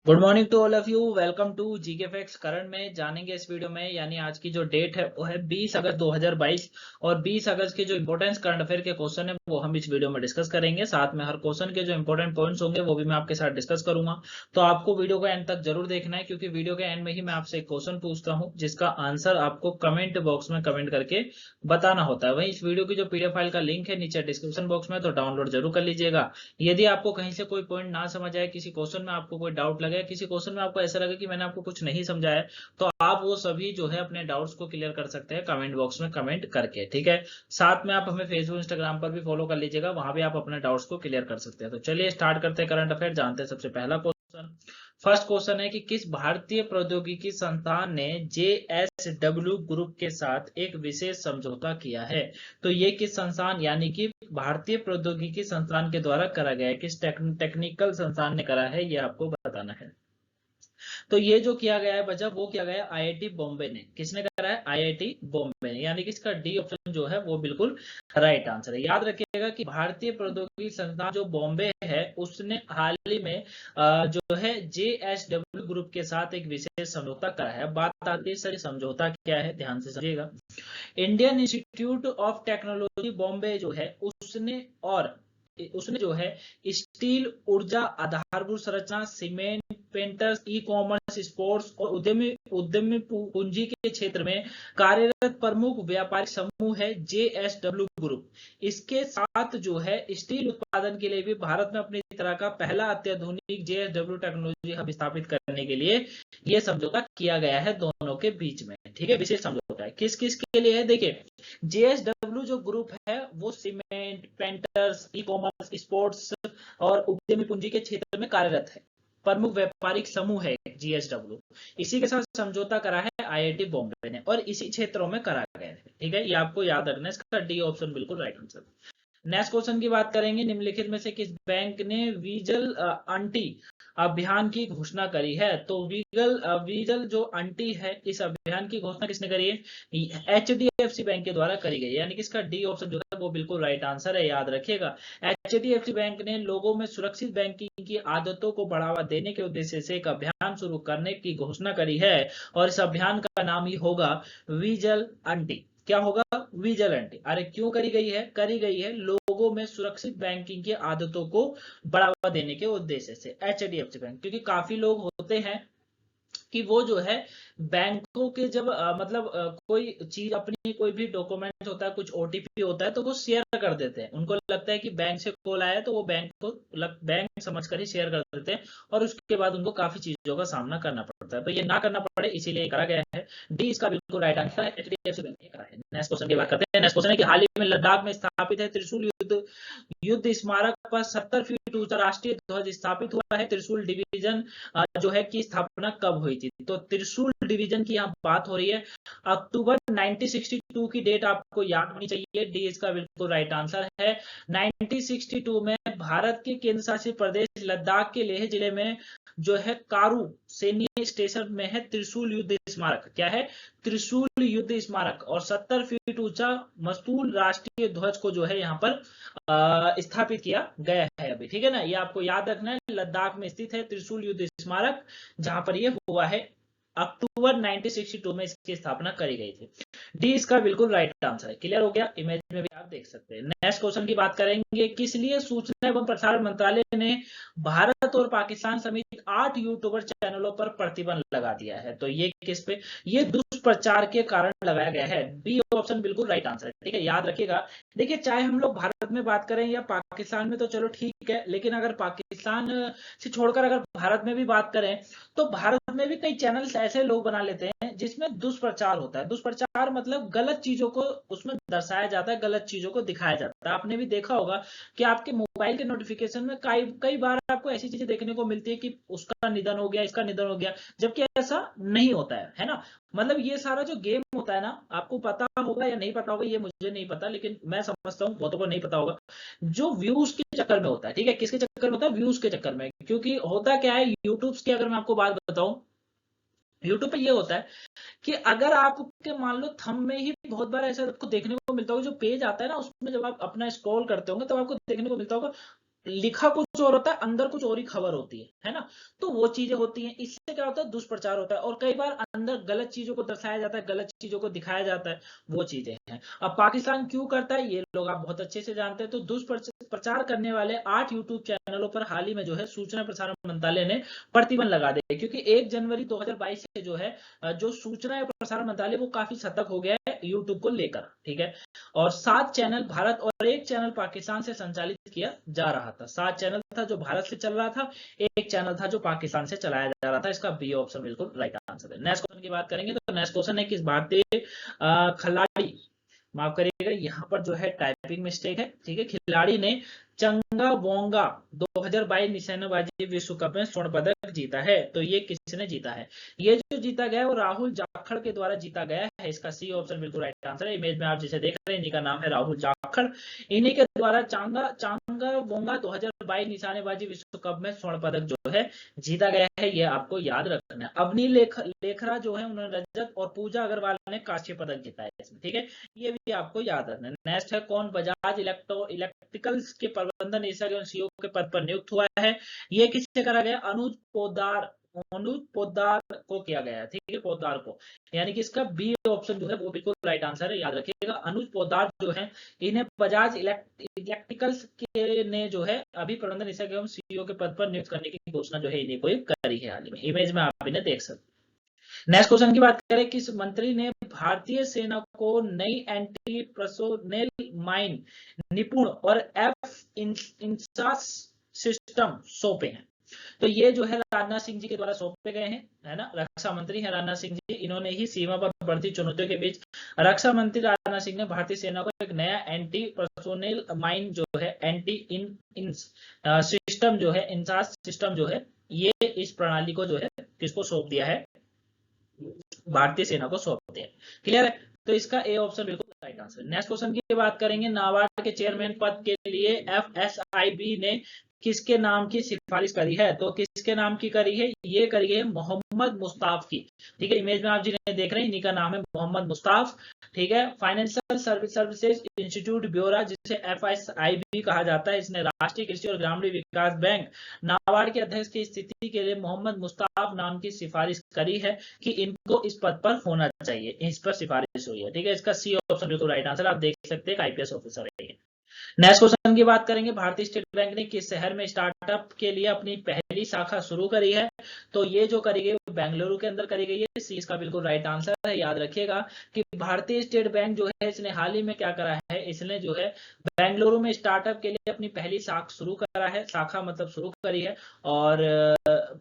Good morning to all of you. Welcome to GK facts. Current में जानेंगे इस video में, यानी आज की जो डेट है वो है 20 अगस्त 2022 और 20 अगस्त के जो इंपॉर्टेंट करंट अफेयर के क्वेश्चन है वो हम इस वीडियो में डिस्कस करेंगे। साथ में हर क्वेश्चन के जो इंपॉर्टेंट पॉइंट्स होंगे वो भी मैं आपके साथ डिस्कस करूंगा। तो आपको वीडियो को एंड तक जरूर देखना है, क्योंकि वीडियो के एंड में ही मैं आपसे एक क्वेश्चन पूछता हूँ जिसका आंसर आपको कमेंट बॉक्स में कमेंट करके बताना होता है। वहीं इस वीडियो की जो पीडीएफ फाइल का लिंक है नीचे डिस्क्रिप्शन बॉक्स में, तो डाउनलोड जरूर कर लीजिएगा। यदि आपको कहीं से कोई पॉइंट ना समझ आए, किसी क्वेश्चन में आपको कोई डाउट लगे, किसी क्वेश्चन में आपको ऐसा लगे कि मैंने आपको कुछ नहीं समझाया, तो आप वो सभी जो है अपने डाउट्स को क्लियर कर सकते हैं कमेंट बॉक्स में कमेंट करके। ठीक है, साथ में आप हमें फेसबुक इंस्टाग्राम पर भी फॉलो कर लीजिएगा, वहां भी आप अपने डाउट्स को क्लियर कर सकते हैं। तो चलिए स्टार्ट करते हैं करंट अफेयर। जानते हैं सबसे पहला क्वेश्चन। फर्स्ट क्वेश्चन है कि किस भारतीय प्रौद्योगिकी संस्थान ने JSW ग्रुप के साथ एक विशेष समझौता किया है? तो ये किस संस्थान यानी कि भारतीय प्रौद्योगिकी संस्थान के द्वारा करा गया है, किस टेक्निकल संस्थान ने करा है, ये आपको बताना है। तो ये जो किया गया है बच्चा, वो किया गया है आईआईटी बॉम्बे ने। किसने करा है? आईआईटी बॉम्बे ने, यानी कि इसका डी ऑप्शन जो है वो बिल्कुल राइट आंसर है। याद रखिएगा कि भारतीय प्रौद्योगिकी संस्थान जो बॉम्बे है उसने हाल ही में जो है JSW ग्रुप के साथ एक विशेष समझौता करा है। बात आती है सर समझौता क्या है, ध्यान से समझिएगा। Indian institute of technology Bombay जो है उसने जो है स्टील, ऊर्जा, आधारभूत संरचना, cement, painters, e commerce, sports और उद्यमी उद्यमी पूंजी के क्षेत्र में कार्यरत प्रमुख व्यापारिक समूह है JSW ग्रुप। इसके साथ जो है स्टील उत्पादन के लिए भी भारत में अपनी तरह का पहला अत्याधुनिक JSW टेक्नोलॉजी हब स्थापित करने के लिए यह समझौता किया गया है दोनों के बीच में। ठीक है, विशेष समझौता है। किस किस के लिए है? देखिए, JSW जो ग्रुप है वो cement, painters, e commerce, sports और उद्यमी पूंजी के क्षेत्र में कार्यरत है, प्रमुख व्यापारिक समूह है JSW। इसी के साथ समझौता करा है आईआईटी बॉम्बे ने और इसी क्षेत्रों में करा गया है। ठीक है, ये आपको याद रखना है, इसका डी ऑप्शन बिल्कुल राइट आंसर। नेक्स्ट क्वेश्चन की बात करेंगे। निम्नलिखित में से किस बैंक ने वीजल आंटी अभियान की घोषणा करी है? तो वीजल जो आंटी है, इस अभियान की घोषणा किसने करी है? HDFC बैंक के द्वारा करी गई, यानी कि इसका डी ऑप्शन जो है वो बिल्कुल राइट आंसर है। याद रखिएगा, HDFC बैंक ने लोगों में सुरक्षित बैंकिंग की आदतों को बढ़ावा देने के उद्देश्य से एक अभियान शुरू करने की घोषणा करी है और इस अभियान का नाम ही होगा विजिल आंटी। क्या होगा? विजिलेंट। अरे क्यों करी गई है? करी गई है लोगों में सुरक्षित बैंकिंग की आदतों को बढ़ावा देने के उद्देश्य से। HDFC बैंक, क्योंकि काफी लोग होते हैं कि वो जो है बैंकों के जब कोई चीज अपनी कोई भी डॉक्यूमेंट होता है, कुछ OTP होता है, तो वो शेयर कर देते हैं। उनको लगता है कि बैंक से कॉल आया तो वो बैंक समझकर ही शेयर कर देते हैं और उसके बाद उनको काफी चीजों का सामना करना पड़ता है। तो ये ना करना पड़े इसीलिए करा गया है। डी इसका बिल्कुल राइट आंसर है, HDFC बैंक ने करा है। नेक्स्ट क्वेश्चन की बात करते हैं। नेक्स्ट क्वेश्चन है कि हाल ही में लद्दाख में स्थापित है त्रिशूल युद्ध युद्ध स्मारक पर 70 फीट ऊंचा राष्ट्रीय ध्वज स्थापित हुआ है। त्रिशूल डिवीजन जो है की स्थापना कब हुई थी? तो त्रिशूल डिवीजन की यहाँ बात हो रही है। अक्टूबर 1962 की डेट आपको याद होनी चाहिए। डी इसका बिल्कुल राइट आंसर है। 1962 में भारत के केंद्र शासित प्रदेश लद्दाख के लेह जिले में जो है कारु सैन्य स्टेशन में है त्रिशूल युद्ध स्मारक। क्या है? त्रिशूल युद्ध स्मारक। और 70 फीट ऊंचा मस्तूल राष्ट्रीय ध्वज को जो है यहाँ पर स्थापित किया गया है अभी। ठीक है ना, ये आपको याद रखना है। लद्दाख में स्थित है त्रिशूल युद्ध स्मारक, जहां पर ये हुआ है। अक्टूबर 1962 में इसकी स्थापना करी गई थी। डी इसका बिल्कुल राइट आंसर है। क्लियर हो गया? इमेज में भी आप देख सकते हैं। नेक्स्ट क्वेश्चन की बात करेंगे। किस लिए सूचना एवं प्रसारण मंत्रालय ने भारत और पाकिस्तान समेत 8 यूट्यूबर चैनलों पर प्रतिबंध लगा दिया है? तो ये किस पे? ये दुष्प्रचार के कारण लगाया गया है। बी ऑप्शन बिल्कुल राइट आंसर है। ठीक है, याद रखिएगा। देखिए, चाहे हम लोग भारत में बात करें या पाकिस्तान में तो चलो ठीक है, लेकिन अगर पाकिस्तान से छोड़कर अगर भारत में भी बात करें तो भारत में भी कई चैनल्स ऐसे लोग बना लेते हैं जिसमें दुष्प्रचार होता है। दुष्प्रचार मतलब गलत चीजों को उसमें दर्शाया जाता है, गलत चीजों को दिखाया जाता है। आपने भी देखा होगा कि आपके मोबाइल के नोटिफिकेशन में कई कई बार आपको ऐसी चीजें देखने को मिलती है कि उसका निधन हो गया, इसका निधन हो गया, जबकि ऐसा नहीं होता है ना। मतलब ये सारा जो गेम होता है ना, आपको पता होगा या नहीं पता होगा ये मुझे नहीं पता, लेकिन मैं समझता हूँ बहुतों को नहीं पता होगा। जो व्यूज के चक्कर में होता है, ठीक है, किसके चक्कर में होता है? व्यूज के चक्कर में। क्योंकि होता क्या है, यूट्यूब की अगर मैं आपको बात बताऊं, यूट्यूब पे ये होता है कि अगर आपके मान लो थंब में ही बहुत बार ऐसा आपको देखने को मिलता होगा, जो पेज आता है ना उसमें जब आप अपना स्क्रॉल करते होंगे तो आपको देखने को मिलता होगा लिखा कुछ और होता है, अंदर कुछ और ही खबर होती है ना। तो वो चीजें होती हैं, इससे क्या होता है, दुष्प्रचार होता है, और कई बार अंदर गलत चीजों को दर्शाया जाता है, गलत चीजों को दिखाया जाता है, वो चीजें हैं। अब पाकिस्तान क्यों करता है ये लोग आप बहुत अच्छे से जानते हैं। तो दुष्प्रचार करने वाले 8 यूट्यूब चैनलों पर हाल ही में जो है सूचना प्रसारण मंत्रालय ने प्रतिबंध लगा दिया, क्योंकि 1 जनवरी 2022 से जो है जो सूचना एवं प्रसारण मंत्रालय वो काफी सतर्क हो गया है यूट्यूब को लेकर, ठीक है। और 7 चैनल भारत और 1 चैनल पाकिस्तान से संचालित किया जा रहा था। 7 चैनल था जो भारत से चल रहा था, 1 चैनल था जो पाकिस्तान से चलाया जा रहा था। इसका बी ऑप्शन बिल्कुल राइट आंसर है। नेक्स्ट क्वेश्चन की बात करेंगे तो नेक्स्ट क्वेश्चन है किस भारतीय खिलाड़ी, माफ करिएगा यहाँ पर जो है टाइपिंग मिस्टेक है, ठीक है। खिलाड़ी ने चंगा बोंगा 2022 निशानेबाजी विश्व कप में स्वर्ण पदक जीता है। तो ये किसने जीता है? ये जो जीता गया है वो राहुल जाखड़ के द्वारा जीता गया है। इसका सी ऑप्शन बिल्कुल राइट आंसर है। इमेज में आप जिसे देख रहे हैं इन्हीं का नाम है राहुल जाखड़। इन्हीं के द्वारा चांगा बोंगा 2022 निशानेबाजी विश्व कप में स्वर्ण पदक जो है जीता गया है, ये आपको याद रखना है। अवनी लेखरा जो है उन्होंने रजत और पूजा अग्रवाल ने कांस्य पदक जीता है इसमें, ठीक है। ये भी आपको याद रखना है। नेक्स्ट है कौन बजाज इलेक्ट्रिकल्स के प्रबंधन निदेशक एवं सीईओ के पद पर नियुक्त हुआ है? ये किससे करा गया? अनुज पोद्दार को किया गया है, ठीक है, पोद्दार को। यानी कि इसका बी ऑप्शन जो है वो बिल्कुल राइट आंसर है, याद रखिएगा। अनुज पोद्दार जो है इन्हें बजाज इलेक्ट्रिकल्स के ने जो है अभी प्रबंधन निदेशक एवं सीईओ के पद पर नियुक्त करने की घोषणा जो है इन्हीं को करी है हाल ही में। इमेज में आप इन्हें देख सकते। नेक्स्ट क्वेश्चन की बात करें, किस मंत्री ने भारतीय सेना को नई एंटी पर्सोनेल माइन निपुण और एफ इंसास सिस्टम सौंपे हैं? तो ये जो है राजनाथ सिंह जी के द्वारा सौंपे गए हैं, है ना। रक्षा मंत्री है राजनाथ सिंह जी, इन्होंने ही सीमा पर बढ़ती चुनौतियों के बीच रक्षा मंत्री राजनाथ सिंह ने भारतीय सेना को एक नया एंटी पर्सोनेल माइन जो है एंटी इन सिस्टम जो है इंसास सिस्टम जो है ये इस प्रणाली को जो है किसको सौंप दिया है? भारतीय सेना को सौंपते हैं। क्लियर है? तो इसका ए ऑप्शन बिल्कुल राइट आंसर। नेक्स्ट क्वेश्चन की बात करेंगे, नाबार्ड के चेयरमैन पद के लिए एफएसआईबी ने किसके नाम की सिफारिश करी है? तो किसके नाम की करी है? ये करी है मोहम्मद मुस्ताफ की, ठीक है। इमेज में आप जिन्हें देख रहे हैं इन्हीं का नाम है मोहम्मद मुस्ताफ, ठीक है। फाइनेंशियल सर्विसेज इंस्टीट्यूट ब्यूरो जिसे एफएसआईबी कहा जाता है, इसने राष्ट्रीय कृषि और ग्रामीण विकास बैंक नाबार्ड के अध्यक्ष की स्थिति के लिए मोहम्मद मुस्ताफ नाम की सिफारिश करी है कि इनको इस पद पर होना चाहिए, इस पर सिफारिश हुई है, ठीक है। इसका सी ऑप्शन बिल्कुल राइट आंसर। आप देख सकते हैं आईपीएस ऑफिसर है। नेक्स्ट क्वेश्चन की बात करेंगे, भारतीय स्टेट बैंक ने किस शहर में स्टार्टअप के लिए अपनी पहली शाखा शुरू करी है? तो ये जो करी गई वो बेंगलुरु के अंदर करी गई है। सी इसका बिल्कुल राइट आंसर है। याद रखिएगा कि भारतीय स्टेट बैंक जो है इसने हाल ही में क्या करा है, इसने जो है बेंगलुरु में स्टार्टअप के लिए अपनी पहली शाखा शुरू करा है, शाखा मतलब शुरू करी है। और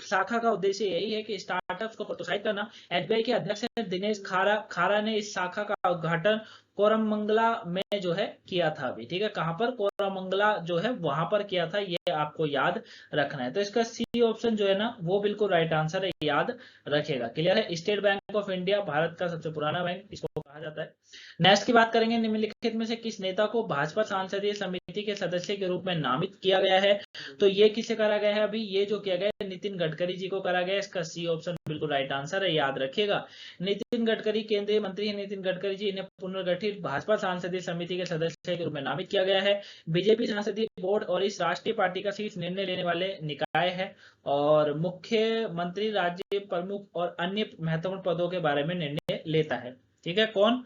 शाखा का उद्देश्य यही है कि स्टार्टअप्स को प्रोत्साहित करना। एसबीआई के अध्यक्ष दिनेश खारा ने इस शाखा का उद्घाटन कोरमंगला में जो है किया था अभी, ठीक है। कहां पर? कोरमंगला जो है वहां पर किया था, ये आपको याद रखना है। तो इसका सी ऑप्शन जो है ना वो बिल्कुल राइट आंसर है, याद रखेगा। क्लियर है? State bank of India Bharat का सबसे पुराना बैंक इसको कहा जाता है। नेक्स्ट की बात करेंगे, निम्नलिखित में से किस नेता को भाजपा संसदीय समिति के सदस्य के रूप में नामित किया गया है? तो ये किसे करा गया है? अभी ये जो किया गया है नितिन गडकरी जी को करा गया। इसका सी ऑप्शन बिल्कुल राइट आंसर है, याद रखिएगा। नितिन गडकरी केंद्रीय मंत्री है। नितिन गडकरी जी इन्हें पुनर्गठित भाजपा संसदीय समिति के सदस्य के रूप में नामित किया गया है। बीजेपी संसदीय बोर्ड और इस राष्ट्रीय पार्टी का शीर्ष निर्णय लेने वाले निकाय है और मुख्यमंत्री, राज्य प्रमुख और अन्य महत्वपूर्ण पदों के बारे में निर्णय लेता है, ठीक है। कौन?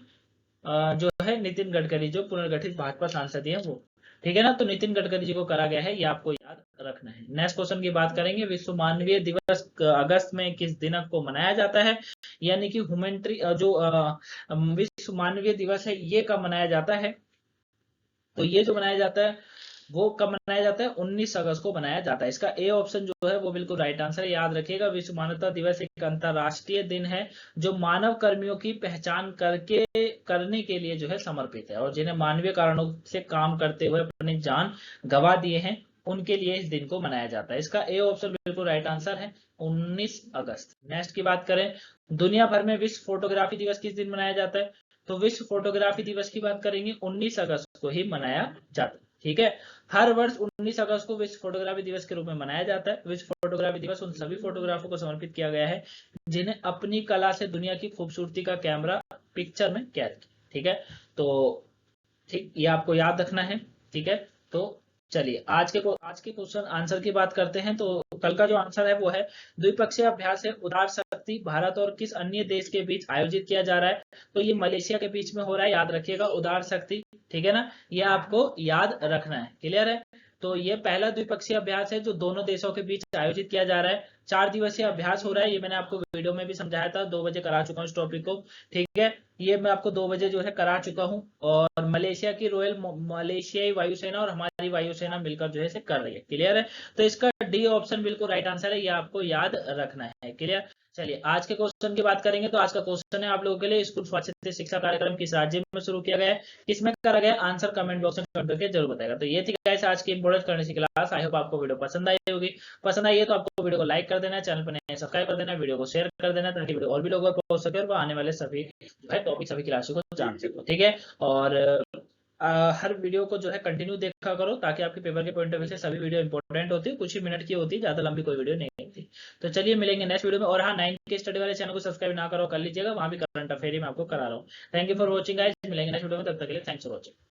जो है नितिन गडकरी, जो पुनर्गठित भाजपा सांसद है वो, ठीक है ना। तो नितिन गडकरी जी को करा गया है, ये आपको याद रखना है। नेक्स्ट क्वेश्चन की बात करेंगे, विश्व मानवीय दिवस अगस्त में किस दिनक को मनाया जाता है? यानी कि ह्यूमैनिटी जो विश्व मानवीय दिवस है ये कब मनाया जाता है? तो ये जो मनाया जाता है वो कब मनाया जाता है? 19 अगस्त को मनाया जाता है। इसका ए ऑप्शन जो है वो बिल्कुल राइट आंसर है, याद रखिएगा। विश्व मानवता दिवस एक अंतरराष्ट्रीय दिन है जो मानव कर्मियों की पहचान करने के लिए जो है समर्पित है और जिन्हें मानवीय कारणों से काम करते हुए अपनी जान गंवा दिए हैं उनके लिए इस दिन को मनाया जाता है। इसका ए ऑप्शन बिल्कुल राइट आंसर है, 19 अगस्त। नेक्स्ट की बात करें, दुनिया भर में विश्व फोटोग्राफी दिवस किस दिन मनाया जाता है? तो विश्व फोटोग्राफी दिवस की बात करेंगे 19 अगस्त को ही मनाया जाता है, ठीक है। हर वर्ष 19 अगस्त को विश्व फोटोग्राफी दिवस के रूप में मनाया जाता है। विश्व फोटोग्राफी दिवस उन सभी फोटोग्राफरों को समर्पित किया गया है जिन्हें अपनी कला से दुनिया की खूबसूरती का कैमरा पिक्चर में कैद किया, ठीक है। तो ठीक, ये आपको याद रखना है, ठीक है। तो चलिए आज के क्वेश्चन आंसर की बात करते हैं। तो कल का जो आंसर है वो है द्विपक्षीय अभ्यास है उदार शक्ति भारत और किस अन्य देश के बीच आयोजित किया जा रहा है। तो ये मलेशिया के बीच में हो रहा है, याद रखिएगा उदार शक्ति, ठीक है ना, ये आपको याद रखना है। क्लियर है। तो ये पहला द्विपक्षीय अभ्यास है जो दोनों देशों के बीच आयोजित किया जा रहा है। 4 दिवसीय अभ्यास हो रहा है, ये मैंने आपको वीडियो में भी समझाया था, 2 बजे करा चुका हूँ इस टॉपिक को, ठीक है। ये मैं आपको 2 बजे जो है करा चुका हूँ। और मलेशिया की मलेशियाई वायुसेना और हमारी वायुसेना मिलकर जो है इसे कर रही है। क्लियर है। तो इसका डी ऑप्शन बिल्कुल राइट आंसर है, ये आपको याद रखना है। क्लियर। चलिए आज के क्वेश्चन की बात करेंगे। तो आज का क्वेश्चन है आप लोगों के लिए, स्कूल स्वास्थ्य शिक्षा कार्यक्रम किस राज्य में शुरू किया गया है, किसमें करा गया, आंसर कमेंट बॉक्स में कमेंट करके जरूर बताएगा। तो ये थी गाइस आज की इंपॉर्टेंट करने की क्लास। आई होप आपको वीडियो पसंद आई होगी। पसंद आई है तो आपको वीडियो को लाइक कर देना है, चैनल पर नए सब्सक्राइब कर देना है, वीडियो को शेयर कर देना ताकि वीडियो और भी लोगों तक पहुंच सके और वो आने वाले सभी जो है टॉपिक सभी क्लासों को जान सको, ठीक है। और हर वीडियो को जो है कंटिन्यू देखा करो ताकि आपके पेपर के पॉइंट ऑफ व्यू से सभी वीडियो इंपॉर्टेंट होती है, कुछ ही मिनट की होती है, ज्यादा लंबी कोई वीडियो नहीं होती। तो चलिए मिलेंगे नेक्स्ट वीडियो में। और हाँ, 9 के स्टडी वाले चैनल को सब्सक्राइब ना करो कर लीजिएगा, वहां भी करंट अफेयर मैं आपको करा रहा हूँ। Thank you for watching guys, मिलेंगे नेक्स्ट वीडियो में, तब तक के लिए थैंक्स फॉर वॉचिंग।